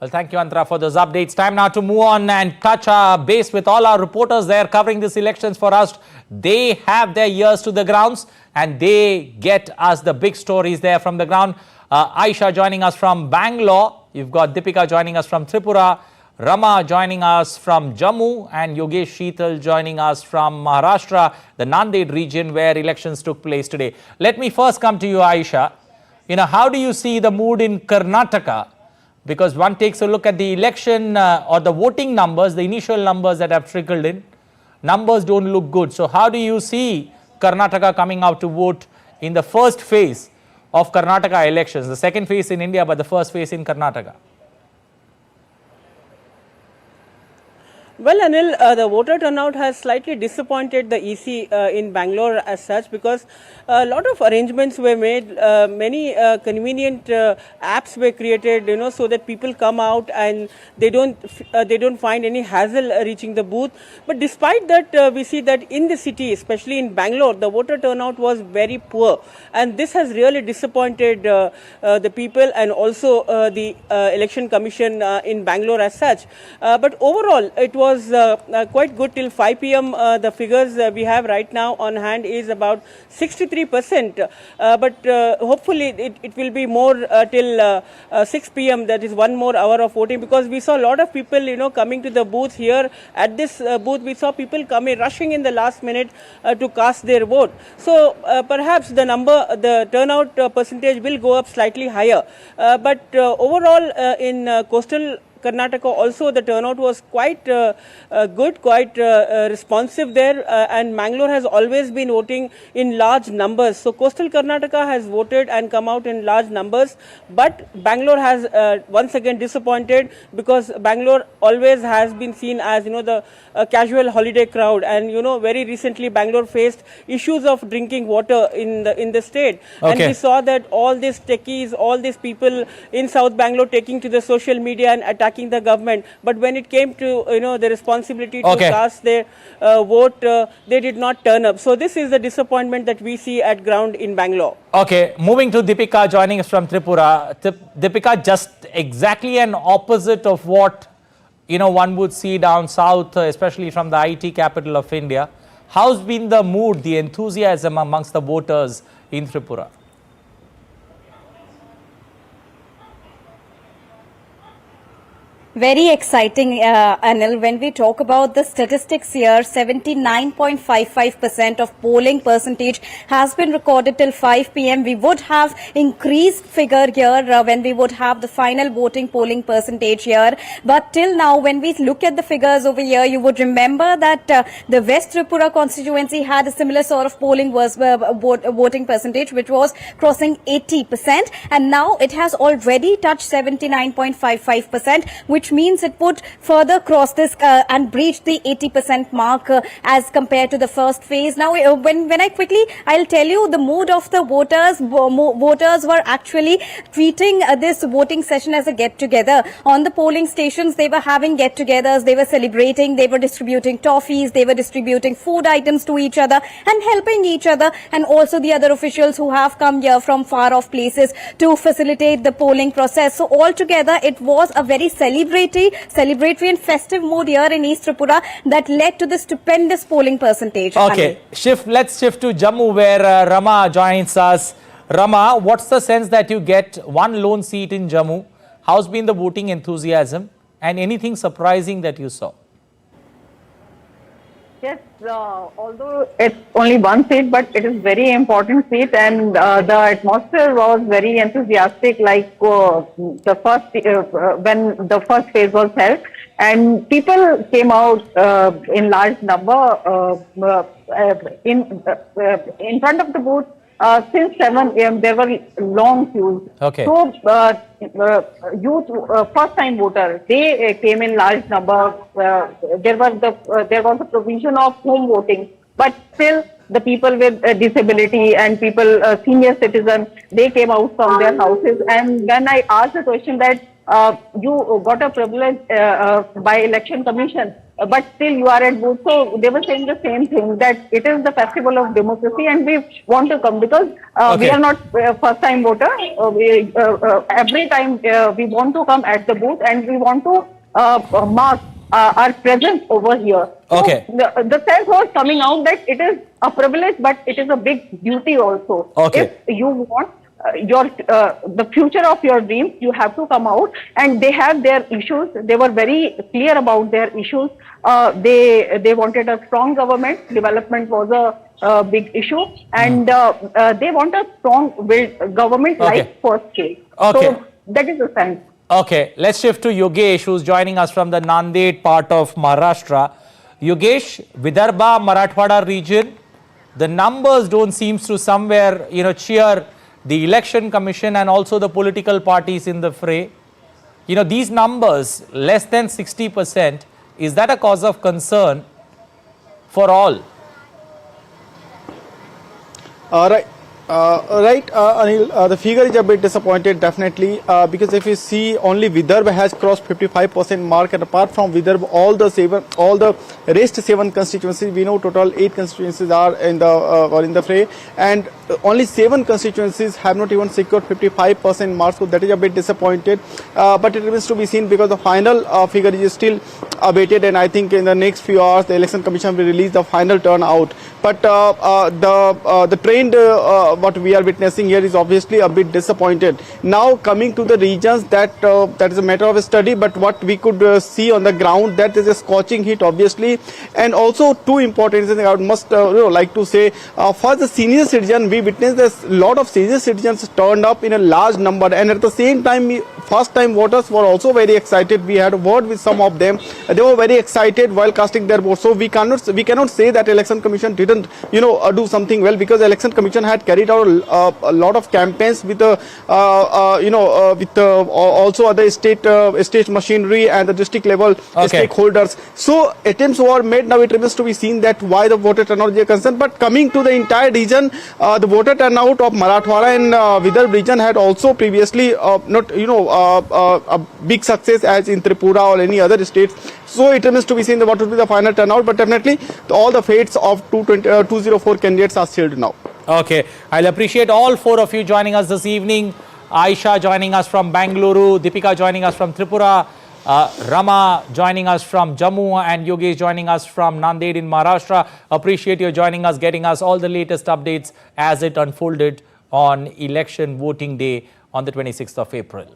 Well, thank you, Antara, for those updates. Time now to move on and touch our base with all our reporters there covering these elections for us. They have their ears to the grounds and they get us the big stories there from the ground. Aisha joining us from Bangalore. You've got Deepika joining us from Tripura. Rama joining us from Jamu and Yogesh Sheetal joining us from Maharashtra, the Nanded region where elections took place today. Let me first come to you, Aisha. How do you see the mood in Karnataka? Because one takes a look at the election or the voting numbers, the initial numbers that have trickled in. Numbers don't look good. So how do you see Karnataka coming out to vote in the first phase of Karnataka elections? The second phase in India, but the first phase in Karnataka. Well, Anil, the voter turnout has slightly disappointed the EC in Bangalore as such, because a lot of arrangements were made, many convenient apps were created, so that people come out and they don't find any hassle reaching the booth. But despite that, we see that in the city, especially in Bangalore, the voter turnout was very poor, and this has really disappointed the people and also the election commission in Bangalore as such. But overall, it was quite good till 5 p.m. The figures we have right now on hand is about 63%, but hopefully it will be more till 6 p.m. That is one more hour of voting, because we saw a lot of people coming to the booth here. At this booth we saw people coming rushing in the last minute to cast their vote. So perhaps the turnout percentage will go up slightly higher, but overall in coastal Karnataka also the turnout was quite good, quite responsive there, and Mangalore has always been voting in large numbers. So coastal Karnataka has voted and come out in large numbers, but Bangalore has once again disappointed, because Bangalore always has been seen as the casual holiday crowd, and very recently Bangalore faced issues of drinking water in the state, and we saw that all these techies, all these people in South Bangalore taking to the social media and attacking the government, but when it came to the responsibility to cast their vote, they did not turn up. So this is the disappointment that we see at ground in Bangalore. Okay, moving to Deepika joining us from Tripura. Deepika, just exactly an opposite of what one would see down south, especially from the IT capital of India. How's been the mood, the enthusiasm amongst the voters in Tripura? Very exciting, Anil. When we talk about the statistics here, 79.55% of polling percentage has been recorded till 5 p.m. We would have increased figure here when we would have the final voting polling percentage here. But till now, when we look at the figures over here, you would remember that the West Tripura constituency had a similar sort of polling voting percentage, which was crossing 80%. And now it has already touched 79.55%, which means it would further cross this and breach the 80% mark as compared to the first phase. Now, when I'll tell you the mood of the voters. Voters were actually treating this voting session as a get-together. On the polling stations, they were having get-togethers, they were celebrating, they were distributing toffees, they were distributing food items to each other and helping each other, and also the other officials who have come here from far-off places to facilitate the polling process. So altogether, it was a very celebratory and festive mood here in East Tripura that led to the stupendous polling percentage. Okay, let's shift to Jamu, where Rama joins us. Rama, what's the sense that you get one lone seat in Jamu? How's been the voting enthusiasm, and anything surprising that you saw? Yes, although it's only one seat, but it is very important seat, and the atmosphere was very enthusiastic, like the first when the first phase was held, and people came out in large number in front of the booth. Since 7 a.m. there were long queues. Okay. So youth, first-time voters, they came in large number. There was a provision of home voting, but still the people with disability and people, senior citizens, they came out from their houses. And when I asked the question that you got a privilege by election commission, but still you are at booth. So they were saying the same thing, that it is the festival of democracy and we want to come because we are not first time voter. Every time we want to come at the booth and we want to mark our presence over here. So Okay. the sense was coming out that it is a privilege, but it is a big duty also. Okay. If you want the future of your dreams, you have to come out, and they have their issues. They were very clear about their issues. They wanted a strong government. Development was a big issue, and they want a strong government like first state. Okay. So that is the sense. Okay, let's shift to Yogesh, who's joining us from the Nanded part of Maharashtra. Yogesh, Vidarbha, Marathwada region, the numbers don't seem to somewhere, cheer the election commission and also the political parties in the fray. These numbers, less than 60%, is that a cause of concern for all? Right, Anil, the figure is a bit disappointed, definitely, because if you see, only Vidarbha has crossed 55% mark, and apart from Vidarbha, all the rest 7 constituencies, we know total 8 constituencies are in the fray, and only 7 constituencies have not even secured 55% mark, so that is a bit disappointed. But it remains to be seen, because the final figure is still awaited, and I think in the next few hours the election commission will release the final turnout. But the trend what we are witnessing here is obviously a bit disappointed. Now coming to the regions, that is a matter of study, but what we could see on the ground, that is a scorching heat obviously. And also two important things I must like to say, for the senior citizen, we witnessed a lot of senior citizens turned up in a large number, and at the same time first time voters were also very excited. We had a word with some of them. They were very excited while casting their vote. So we cannot say that election commission didn't do something well, because election commission had carried out a lot of campaigns with also other state machinery and the district level stakeholders. So attempts were made. Now it remains to be seen that why the voter turnout is concerned. But coming to the entire region, the voter turnout of Marathwada and Vidarbha region had also previously not a big success as in Tripura or any other states. So it remains to be seen what will be the final turnout, but definitely all the fates of 204 candidates are sealed now. Okay, I'll appreciate all 4 of you joining us this evening. Aisha joining us from Bangalore, Deepika joining us from Tripura, Rama joining us from Jamu, and Yogesh joining us from Nanded in Maharashtra. Appreciate you joining us, getting us all the latest updates as it unfolded on election voting day on the 26th of April.